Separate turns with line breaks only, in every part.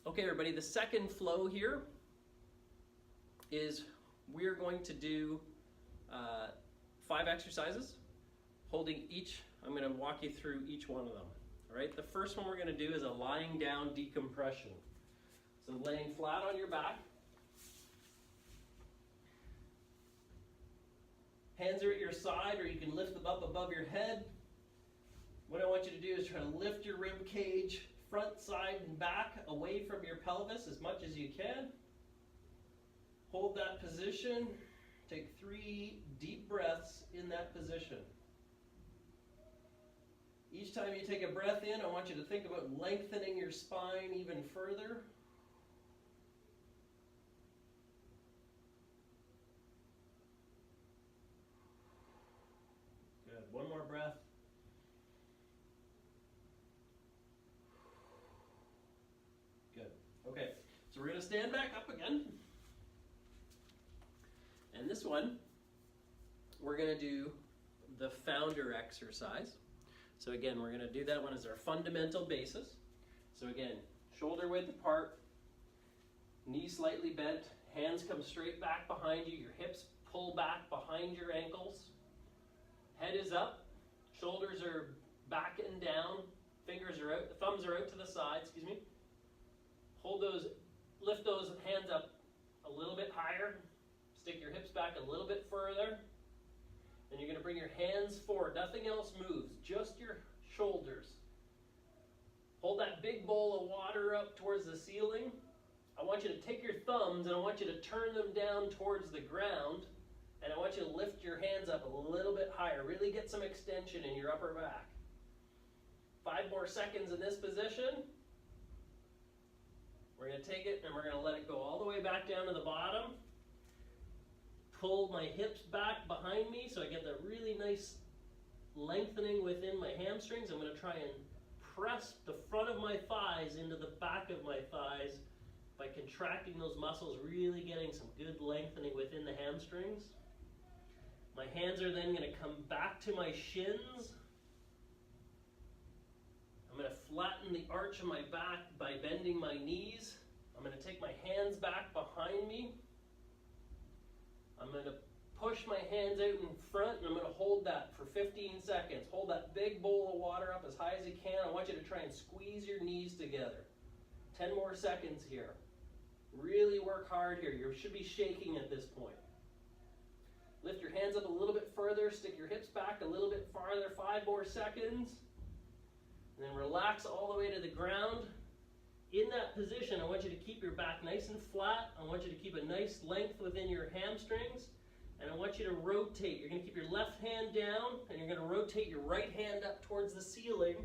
Okay, everybody, the second flow here is we're going to do 5 exercises, holding each. I'm going to walk you through each one of them. All right, the first one we're going to do is a lying down decompression. So laying flat on your back. Hands are at your side, or you can lift them up above your head. What I want you to do is try to lift your rib cage front, side, and back away from your pelvis as much as you can. Hold that position. Take 3 deep breaths in that position. Each time you take a breath in, I want you to think about lengthening your spine even further. Good. One more breath. Good. Okay, so we're going to stand back up again. And this one, we're going to do the founder exercise. So again, we're going to do that one as our fundamental basis. So again, shoulder width apart, knees slightly bent, hands come straight back behind you, your hips pull back behind your ankles, head is up, shoulders are back and down, fingers are out, the thumbs are out to the side, excuse me. Hold those, lift those hands up a little bit higher, stick your hips back a little bit further. And you're going to bring your hands forward. Nothing else moves, just your shoulders. Hold that big bowl of water up towards the ceiling. I want you to take your thumbs and I want you to turn them down towards the ground. And I want you to lift your hands up a little bit higher. Really get some extension in your upper back. 5 more seconds in this position. We're going to take it and we're going to let it go all the way back down to the bottom. Pull my hips back behind me so I get that really nice lengthening within my hamstrings. I'm going to try and press the front of my thighs into the back of my thighs by contracting those muscles, really getting some good lengthening within the hamstrings. My hands are then going to come back to my shins. I'm going to flatten the arch of my back by bending my knees. I'm going to take my hands back behind me. I'm going to push my hands out in front and I'm going to hold that for 15 seconds. Hold that big bowl of water up as high as you can. I want you to try and squeeze your knees together. 10 more seconds here. Really work hard here. You should be shaking at this point. Lift your hands up a little bit further. Stick your hips back a little bit farther. 5 more seconds. And then relax all the way to the ground. In that position, I want you to keep your back nice and flat. I want you to keep a nice length within your hamstrings. And I want you to rotate. You're going to keep your left hand down, and you're going to rotate your right hand up towards the ceiling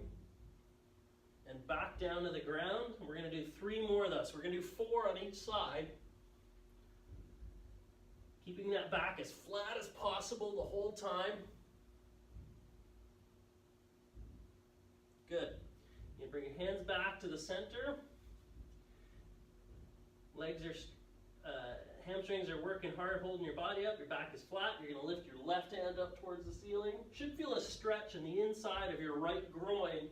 and back down to the ground. And we're going to do 3 more of those. We're going to do 4 on each side. Keeping that back as flat as possible the whole time. Good. You bring your hands back to the center. Legs are, hamstrings are working hard, holding your body up. Your back is flat. You're going to lift your left hand up towards the ceiling. Should feel a stretch in the inside of your right groin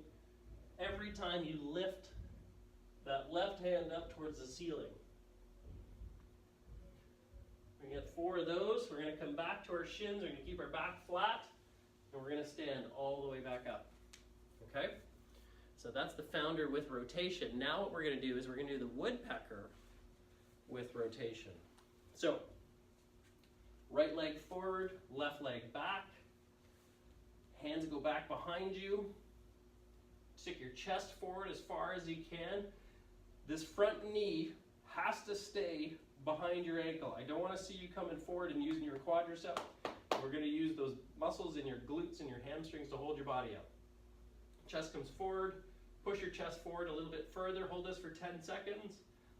every time you lift that left hand up towards the ceiling. We're going to get 4 of those. We're going to come back to our shins. We're going to keep our back flat. And we're going to stand all the way back up. Okay? So that's the founder with rotation. Now what we're going to do is we're going to do the woodpecker with rotation. So, right leg forward, left leg back. Hands go back behind you. Stick your chest forward as far as you can. This front knee has to stay behind your ankle. I don't want to see you coming forward and using your quadricep. We're going to use those muscles in your glutes and your hamstrings to hold your body up. Chest comes forward. Push your chest forward a little bit further. Hold this for 10 seconds.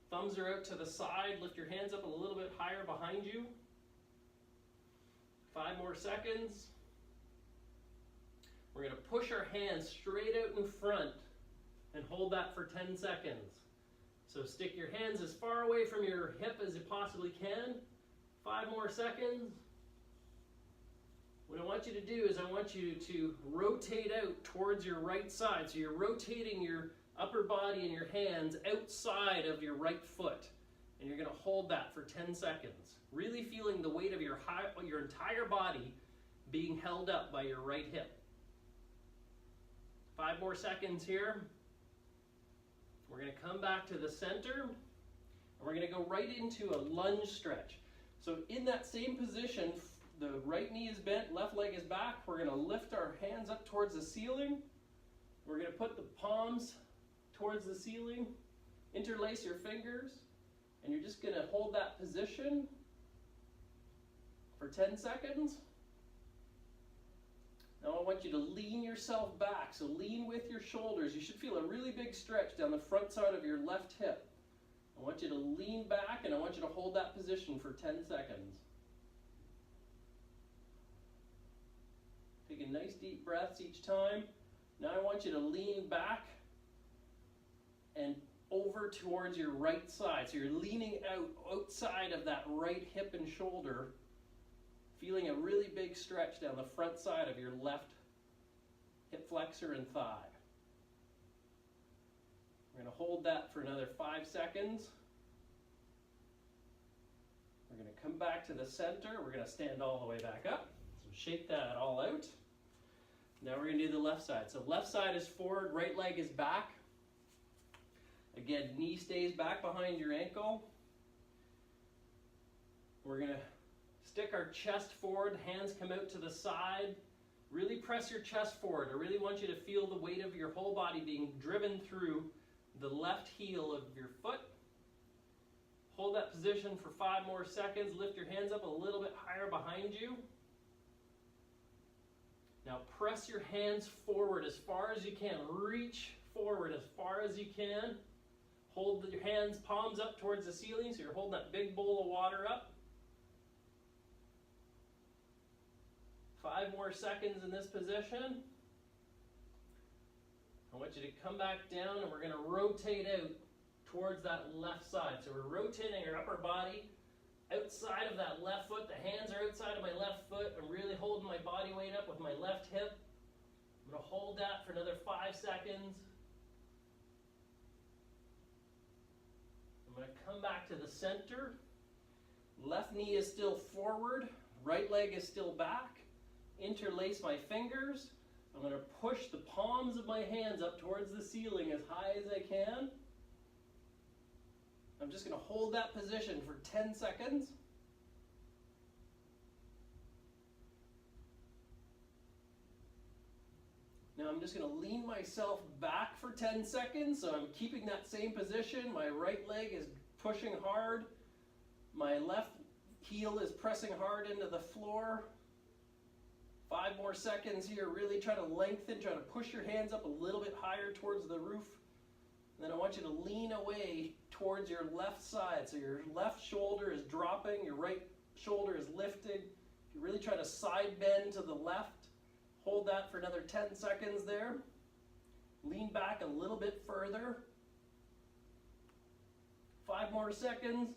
Thumbs are out to the side. Lift your hands up a little bit higher behind you. 5 more seconds. We're going to push our hands straight out in front and hold that for 10 seconds. So stick your hands as far away from your hip as you possibly can. 5 more seconds. What I want you to do is I want you to rotate out towards your right side. So you're rotating your upper body and your hands outside of your right foot. And you're going to hold that for 10 seconds. Really feeling the weight of your entire body being held up by your right hip. 5 more seconds here. We're going to come back to the center, and we're going to go right into a lunge stretch. So in that same position, the right knee is bent, left leg is back. We're going to lift our hands up towards the ceiling. We're going to put the palms towards the ceiling, interlace your fingers, and you're just going to hold that position for 10 seconds. Now I want you to lean yourself back, so lean with your shoulders. You should feel a really big stretch down the front side of your left hip. I want you to lean back, and I want you to hold that position for 10 seconds. Taking nice deep breaths each time. Now I want you to lean back and over towards your right side. So you're leaning outside of that right hip and shoulder, feeling a really big stretch down the front side of your left hip flexor and thigh. We're going to hold that for another 5 seconds. We're going to come back to the center. We're going to stand all the way back up. So shake that all out. Now we're going to do the left side. So left side is forward, right leg is back. Again, knee stays back behind your ankle. We're going to stick our chest forward, hands come out to the side. Really press your chest forward. I really want you to feel the weight of your whole body being driven through the left heel of your foot. Hold that position for 5 more seconds. Lift your hands up a little bit higher behind you. Now press your hands forward as far as you can. Reach forward as far as you can. Hold your hands, palms up towards the ceiling, so you're holding that big bowl of water up. 5 more seconds in this position. I want you to come back down, and we're going to rotate out towards that left side. So we're rotating our upper body outside of that left foot. The hands are outside of my left foot. I'm really holding my body weight up with my left hip. I'm going to hold that for another 5 seconds. I'm going to come back to the center. Left knee is still forward. Right leg is still back. Interlace my fingers. I'm going to push the palms of my hands up towards the ceiling as high as I can. I'm just going to hold that position for 10 seconds. Now I'm just going to lean myself back for 10 seconds. So I'm keeping that same position. My right leg is pushing hard. My left heel is pressing hard into the floor. 5 more seconds here. Really try to lengthen, try to push your hands up a little bit higher towards the roof. And then I want you to lean away towards your left side. So your left shoulder is dropping, your right shoulder is lifted. You really try to side bend to the left. Hold that for another 10 seconds there. Lean back a little bit further. 5 more seconds.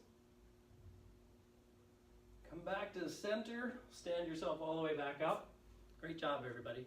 Come back to the center. Stand yourself all the way back up. Great job, everybody.